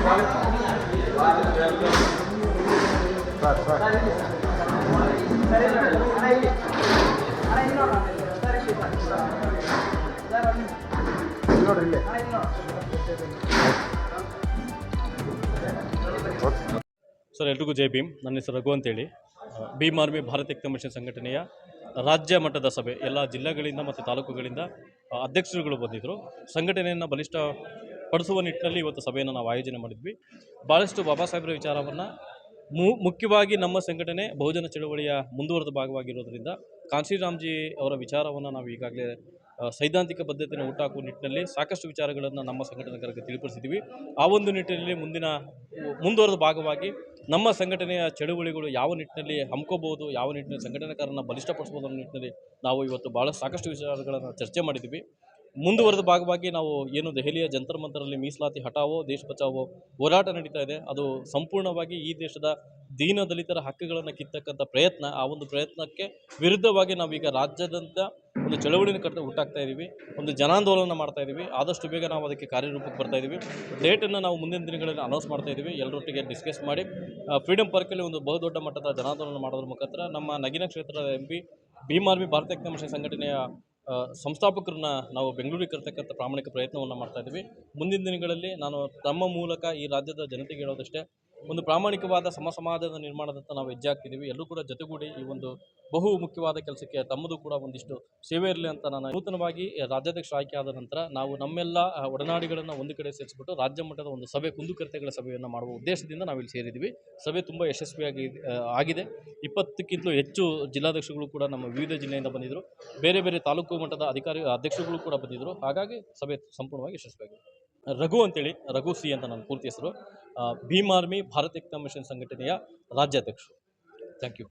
Sir, ಎಲ್ರಿಗೂ ಜೈ ಭೀಮ್. ನನ್ನ ಹೆಸರು ರಘು ಅಂತೇಳಿ. ಭೀಮ್ ಆರ್ಮಿ ಭಾರತ ಏಕತಾ ಮಿಷನ್ ಸಂಘಟನೆಯ ರಾಜ್ಯ ಮಟ್ಟದ ಸಭೆ ಎಲ್ಲ ಜಿಲ್ಲೆಗಳಿಂದ ಮತ್ತು ತಾಲೂಕುಗಳಿಂದ ಅಧ್ಯಕ್ಷರುಗಳು ಬಂದಿದ್ದರು. ಸಂಘಟನೆಯನ್ನು ಬಲಿಷ್ಠಪಡಿಸುವ ನಿಟ್ಟಿನಲ್ಲಿ ಇವತ್ತು ಸಭೆಯನ್ನು ನಾವು ಆಯೋಜನೆ ಮಾಡಿದ್ವಿ. ಭಾಳಷ್ಟು ಬಾಬಾ ಸಾಹೇಬ್ರ ವಿಚಾರವನ್ನು ಮುಖ್ಯವಾಗಿ ನಮ್ಮ ಸಂಘಟನೆ ಬಹುಜನ ಚಳವಳಿಯ ಮುಂದುವರೆದ ಭಾಗವಾಗಿರೋದ್ರಿಂದ ಕಾನ್ಶಿರಾಮ್ಜಿ ಅವರ ವಿಚಾರವನ್ನು ನಾವು ಈಗಾಗಲೇ ಸೈದ್ಧಾಂತಿಕ ಬದ್ಧತೆಯನ್ನು ಹುಟ್ಟಾಕುವ ನಿಟ್ಟಿನಲ್ಲಿ ಸಾಕಷ್ಟು ವಿಚಾರಗಳನ್ನು ನಮ್ಮ ಸಂಘಟನೆಗಳಿಗೆ ತಿಳಿಪಡಿಸಿದ್ದೀವಿ. ಆ ಒಂದು ನಿಟ್ಟಿನಲ್ಲಿ ಮುಂದುವರೆದ ಭಾಗವಾಗಿ ನಮ್ಮ ಸಂಘಟನೆಯ ಚಳುವಳಿಗಳು ಯಾವ ನಿಟ್ಟಿನಲ್ಲಿ ಹಮ್ಕೋಬಹುದು, ಯಾವ ನಿಟ್ಟಿನಲ್ಲಿ ಸಂಘಟನೆಕಾರರನ್ನು ಬಲಿಷ್ಠಪಡಿಸಬಹುದು ಅನ್ನೋ ನಿಟ್ಟಿನಲ್ಲಿ ನಾವು ಇವತ್ತು ಭಾಳ ಸಾಕಷ್ಟು ವಿಚಾರಗಳನ್ನು ಚರ್ಚೆ ಮಾಡಿದ್ದೀವಿ. ಮುಂದುವರೆದ ಭಾಗವಾಗಿ ನಾವು ಏನು ದೆಹಲಿಯ ಜಂತರ್ ಮಂತರಲ್ಲಿ ಮೀಸಲಾತಿ ಹಟಾವೋ ದೇಶ ಬಚಾವೋ ಹೋರಾಟ ನಡೀತಾ ಇದೆ, ಅದು ಸಂಪೂರ್ಣವಾಗಿ ಈ ದೇಶದ ದೀನ ದಲಿತರ ಹಕ್ಕುಗಳನ್ನು ಕಿತ್ತಕ್ಕಂಥ ಪ್ರಯತ್ನ. ಆ ಒಂದು ಪ್ರಯತ್ನಕ್ಕೆ ವಿರುದ್ಧವಾಗಿ ನಾವೀಗ ರಾಜ್ಯದಂಥ ಒಂದು ಚಳವಳಿನ ಹುಟ್ಟಾಕ್ತಾ ಇದ್ದೀವಿ, ಒಂದು ಜನಾಂದೋಲನ ಮಾಡ್ತಾ ಇದ್ದೀವಿ. ಆದಷ್ಟು ಬೇಗ ನಾವು ಅದಕ್ಕೆ ಕಾರ್ಯರೂಪಕ್ಕೆ ಬರ್ತಾ ಇದ್ದೀವಿ. ಡೇಟನ್ನು ನಾವು ಮುಂದಿನ ದಿನಗಳಲ್ಲಿ ಅನೌನ್ಸ್ ಮಾಡ್ತಾ ಇದ್ದೀವಿ. ಎಲ್ಲರೊಟ್ಟಿಗೆ ಡಿಸ್ಕಸ್ ಮಾಡಿ ಫ್ರೀಡಮ್ ಪಾರ್ಕಲ್ಲಿ ಒಂದು ಬಹುದೊಡ್ಡ ಮಟ್ಟದ ಜನಾಂದೋಲನ ಮಾಡೋದ್ರ ಮುಖಾಂತರ ನಮ್ಮ ನಗಿನ ಕ್ಷೇತ್ರದ MP ಭೀಮ್ ಆರ್ಮಿ ಭಾರತ ಏಕತಾ ಮಿಷನ್ ಸಂಘಟನೆಯ ಸಂಸ್ಥಾಪಕರನ್ನ ನಾವು ಬೆಂಗಳೂರಿಗೆ ಕರ್ತಕ್ಕಂಥ ಪ್ರಾಮಾಣಿಕ ಪ್ರಯತ್ನವನ್ನು ಮಾಡ್ತಾ ಇದ್ದೀವಿ. ಮುಂದಿನ ದಿನಗಳಲ್ಲಿ ನಾನು ತಮ್ಮ ಮೂಲಕ ಈ ರಾಜ್ಯದ ಜನತೆಗೆ ಹೇಳೋದಷ್ಟೇ, ಒಂದು ಪ್ರಾಮಾಣಿಕವಾದ ಸಮಾಜದ ನಿರ್ಮಾಣದತ್ತ ನಾವು ಹೆಜ್ಜೆ ಹಾಕ್ತಿದ್ದೀವಿ. ಎಲ್ಲರೂ ಕೂಡ ಜೊತೆಗೂಡಿ ಈ ಒಂದು ಬಹು ಮುಖ್ಯವಾದ ಕೆಲಸಕ್ಕೆ ತಮ್ಮದು ಕೂಡ ಒಂದಿಷ್ಟು ಸೇವೆ ಇರಲಿ ಅಂತ ನಾನು ನೂತನವಾಗಿ ರಾಜ್ಯಾಧ್ಯಕ್ಷ ಆಯ್ಕೆ ಆದ ನಂತರ ನಾವು ನಮ್ಮೆಲ್ಲ ಒಡನಾಡಿಗಳನ್ನು ಒಂದು ಕಡೆ ಸೇರಿಸ್ಬಿಟ್ಟು ರಾಜ್ಯ ಮಟ್ಟದ ಒಂದು ಸಭೆ, ಕುಂದುಕೊರತೆಗಳ ಸಭೆಯನ್ನು ಮಾಡುವ ಉದ್ದೇಶದಿಂದ ನಾವಿಲ್ಲಿ ಸೇರಿದ್ದೀವಿ. ಸಭೆ ತುಂಬ ಯಶಸ್ವಿಯಾಗಿ ಆಗಿದೆ. 20ಕ್ಕಿಂತಲೂ ಹೆಚ್ಚು ಜಿಲ್ಲಾಧ್ಯಕ್ಷಗಳು ಕೂಡ ನಮ್ಮ ವಿವಿಧ ಜಿಲ್ಲೆಯಿಂದ ಬಂದಿದ್ದರು. ಬೇರೆ ಬೇರೆ ತಾಲೂಕು ಮಟ್ಟದ ಅಧ್ಯಕ್ಷರುಗಳು ಕೂಡ ಬಂದಿದ್ದರು. ಹಾಗಾಗಿ ಸಭೆ ಸಂಪೂರ್ಣವಾಗಿ ಯಶಸ್ವಿಯಾಗಿದೆ. ರಘು ಅಂತೇಳಿ, ರಘು ಸಿ ಅಂತ ನನ್ನ ಪೂರ್ತಿ ಹೆಸರು. ಭೀಮ್ ಆರ್ಮಿ ಭಾರತ ಏಕತಾ ಮಿಷನ್ ಸಂಘಟನೆಯ ರಾಜ್ಯಾಧ್ಯಕ್ಷರು. Thank you.